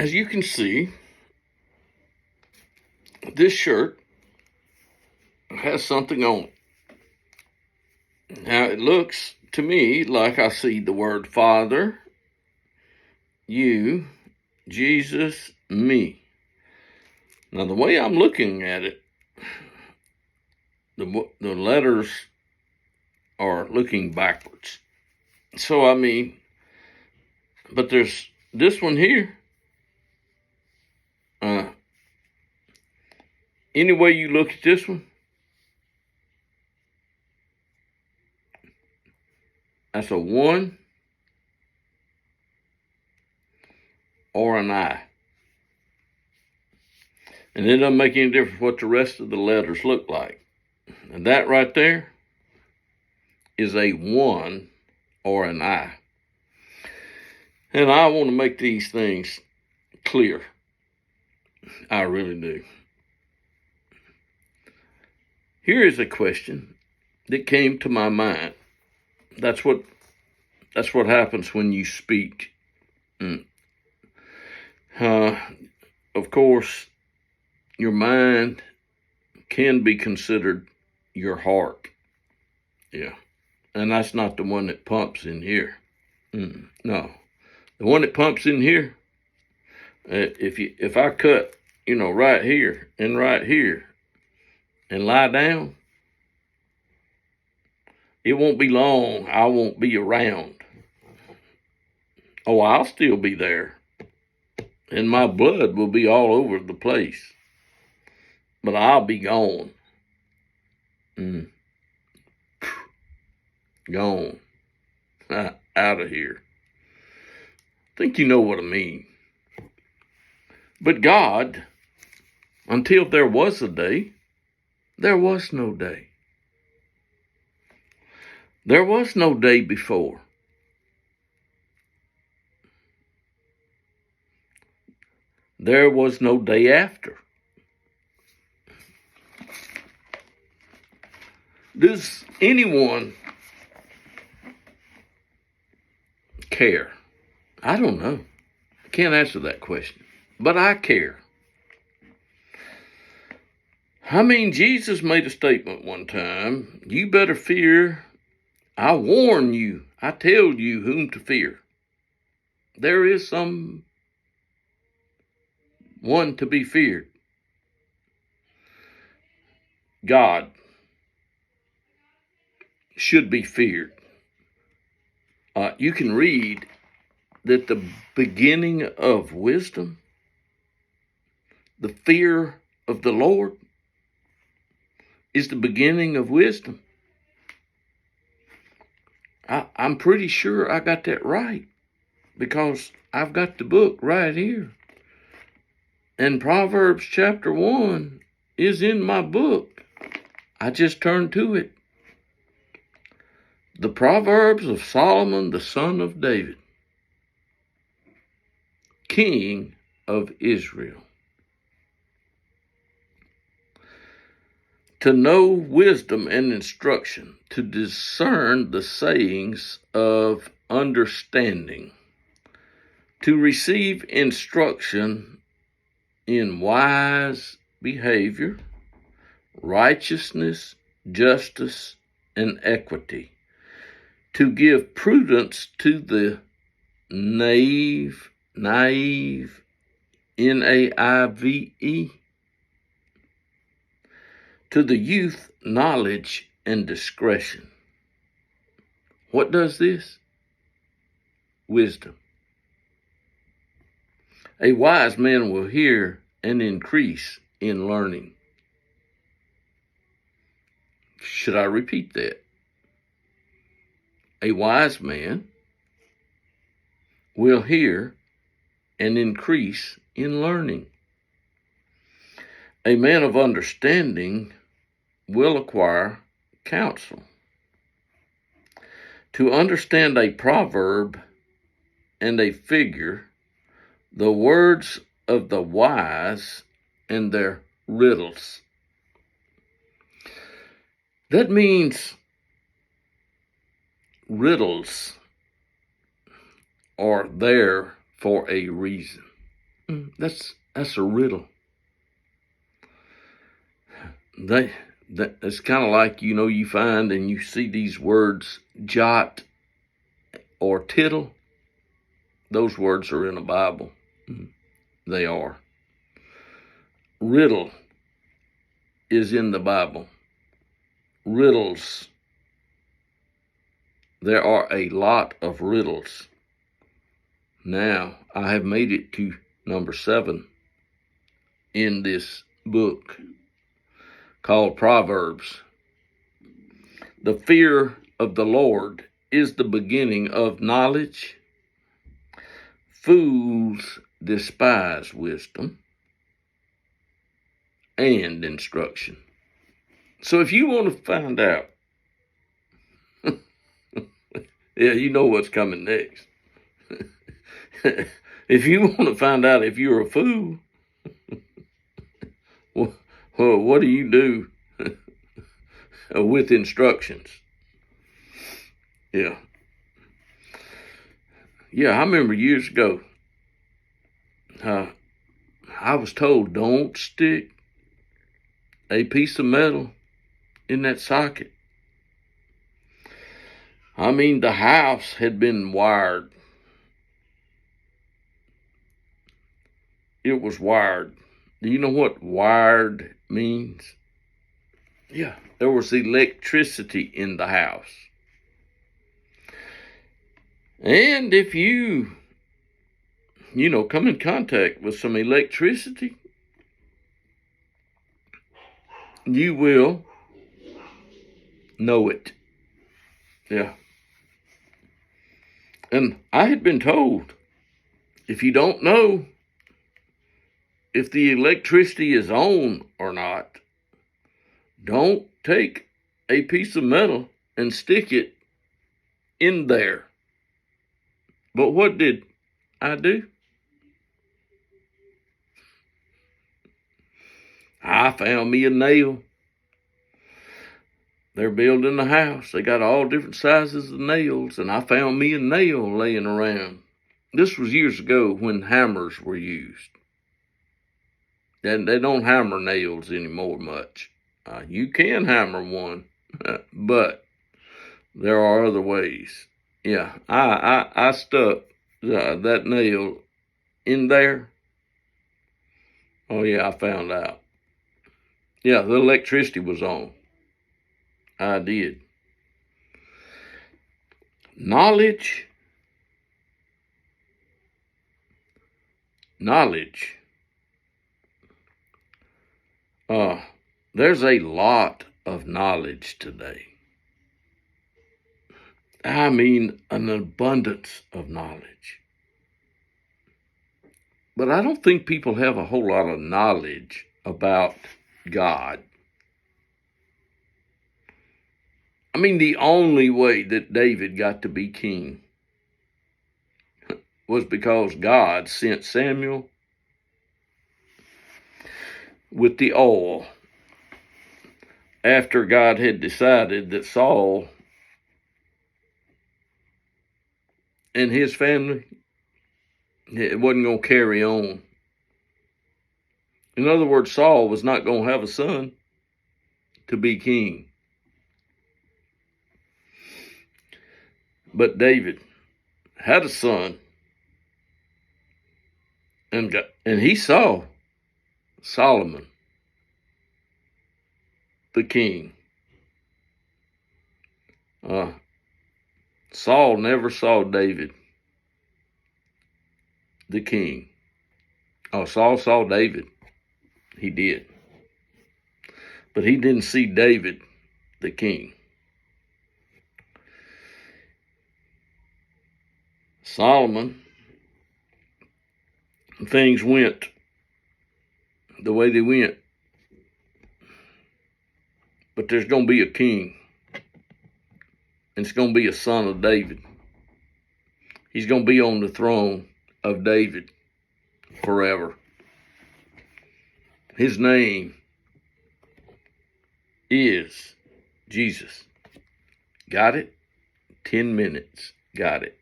as you can see, this shirt has something on it. Now, it looks to me like I see the word Father, you, Jesus, me. Now, the way I'm looking at it, the letters are looking backwards. So, but there's this one here. Any way you look at this one, that's a 1 or an I. And it doesn't make any difference what the rest of the letters look like. And that right there is a 1 or an I. And I want to make these things clear. I really do. Here is a question that came to my mind. That's what happens when you speak. Of course, your mind can be considered your heart. Yeah. And that's not the one that pumps in here. No. The one that pumps in here, if I cut, right here and right here and lie down, it won't be long. I won't be around. Oh, I'll still be there. And my blood will be all over the place. But I'll be gone. Gone. Out of here. I think you know what I mean. But God, until there was a day, there was no day. There was no day before. There was no day after. Does anyone care? I don't know. I can't answer that question. But I care. Jesus made a statement one time. You better fear. I warn you. I tell you whom to fear. There is some one to be feared. God should be feared. You can read that the beginning of wisdom, the fear of the Lord, is the beginning of wisdom. I'm pretty sure I got that right because I've got the book right here. And Proverbs chapter 1 is in my book. I just turned to it. The Proverbs of Solomon, the son of David, king of Israel. To know wisdom and instruction, to discern the sayings of understanding, to receive instruction in wise behavior, righteousness, justice, and equity, to give prudence to the naive, N-A-I-V-E, to the youth, knowledge and discretion. What does this? Wisdom. A wise man will hear and increase in learning. Should I repeat that? A wise man will hear and increase in learning. A man of understanding will acquire counsel. To understand a proverb and a figure, the words of the wise and their riddles. That means riddles are there for a reason. That's a riddle. It's kind of like, you find and you see these words, jot or tittle. Those words are in the Bible. They are. Riddle is in the Bible. Riddles. There are a lot of riddles. Now, I have made it to number 7 in this book called Proverbs. The fear of the Lord is the beginning of knowledge. Fools despise wisdom and instruction. So if you want to find out, yeah, you know what's coming next. If you want to find out if you're a fool, well, what do you do with instructions? Yeah. I remember years ago, I was told, don't stick a piece of metal in that socket. I mean, the house had been wired. It was wired. Do you know what wired means? Yeah, there was electricity in the house. And if you come in contact with some electricity, you will know it. Yeah. And I had been told, if you don't know if the electricity is on or not, don't take a piece of metal and stick it in there. But what did I do? I found me a nail. They're building a house. They got all different sizes of nails, and I found me a nail laying around. This was years ago when hammers were used. And they don't hammer nails anymore much. You can hammer one, but there are other ways. Yeah, I stuck that nail in there. Oh yeah, I found out. Yeah, the electricity was on. I did. Knowledge. There's a lot of knowledge today. I mean, an abundance of knowledge. But I don't think people have a whole lot of knowledge about God. I mean, the only way that David got to be king was because God sent Samuel with the oil after God had decided that Saul and his family, it wasn't going to carry on. In other words, Saul was not going to have a son to be king. But David had a son, and he saw Solomon, the king. Saul never saw David, the king. Saul saw David. He did. But he didn't see David, the king. Solomon, things went the way they went. But there's going to be a king. And it's going to be a son of David. He's going to be on the throne of David forever. His name is Jesus. Got it? 10 minutes. Got it.